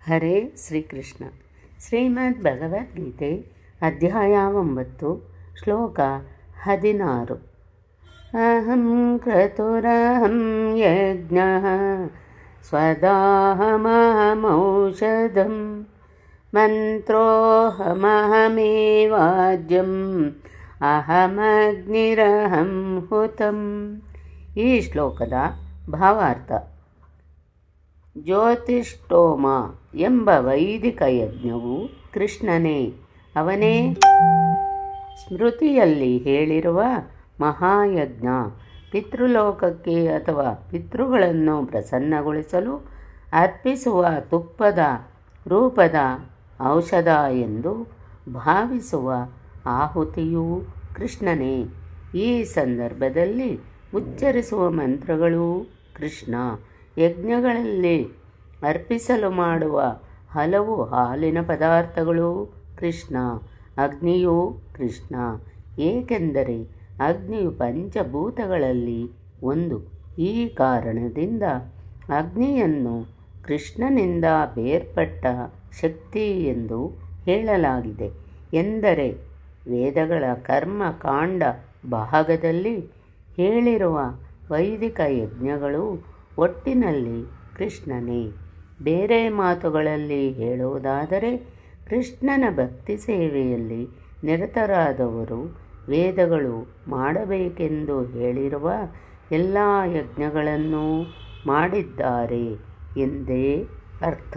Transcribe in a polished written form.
ಹರೇ ಶ್ರೀಕೃಷ್ಣ. ಶ್ರೀಮದ್ ಭಗವದ್ಗೀತೆ ಅಧ್ಯಾಯ 9 ಶ್ಲೋಕ 16. ಅಹಂ ಕ್ರತುರಹಂ ಯಜ್ಞಃ ಸ್ವದಾಹಮಹಮೌಷಧಂ ಮಂತ್ರೋಹಮಹಮೇವಾಜ್ಯಂ ಅಹಮಗ್ನಿರಹಂ ಹುತಂ. ಈ ಶ್ಲೋಕದ ಭಾವಾರ್ಥ: ಜ್ಯೋತಿಷ್ಠೋಮ ಎಂಬ ವೈದಿಕ ಯಜ್ಞವು ಕೃಷ್ಣನೇ, ಅವನೇ ಸ್ಮೃತಿಯಲ್ಲಿ ಹೇಳಿರುವ ಮಹಾಯಜ್ಞ. ಪಿತೃಲೋಕಕ್ಕೆ ಅಥವಾ ಪಿತೃಗಳನ್ನು ಪ್ರಸನ್ನಗೊಳಿಸಲು ಅರ್ಪಿಸುವ ತುಪ್ಪದ ರೂಪದ ಔಷಧ ಎಂದು ಭಾವಿಸುವ ಆಹುತಿಯೂ ಕೃಷ್ಣನೇ. ಈ ಸಂದರ್ಭದಲ್ಲಿ ಉಚ್ಚರಿಸುವ ಮಂತ್ರಗಳೂ ಕೃಷ್ಣ. ಯಜ್ಞಗಳಲ್ಲಿ ಅರ್ಪಿಸಲು ಮಾಡುವ ಹಲವು ಹಾಲಿನ ಪದಾರ್ಥಗಳು ಕೃಷ್ಣ. ಅಗ್ನಿಯೂ ಕೃಷ್ಣ, ಏಕೆಂದರೆ ಅಗ್ನಿಯು ಪಂಚಭೂತಗಳಲ್ಲಿ ಒಂದು. ಈ ಕಾರಣದಿಂದ ಅಗ್ನಿಯನ್ನು ಕೃಷ್ಣನಿಂದ ಬೇರ್ಪಟ್ಟ ಶಕ್ತಿ ಎಂದು ಹೇಳಲಾಗಿದೆ ಎಂದರೆ ವೇದಗಳ ಕರ್ಮಕಾಂಡ ಭಾಗದಲ್ಲಿ ಹೇಳಿರುವ ವೈದಿಕ ಯಜ್ಞಗಳು ಒಟ್ಟಿನಲ್ಲಿ ಕೃಷ್ಣನೇ. ಬೇರೆ ಮಾತುಗಳಲ್ಲಿ ಹೇಳುವುದಾದರೆ, ಕೃಷ್ಣನ ಭಕ್ತಿ ಸೇವೆಯಲ್ಲಿ ನಿರತರಾದವರು ವೇದಗಳು ಮಾಡಬೇಕೆಂದು ಹೇಳಿರುವ ಎಲ್ಲ ಯಜ್ಞಗಳನ್ನೂ ಮಾಡಿದ್ದಾರೆ ಎಂದೇ ಅರ್ಥ.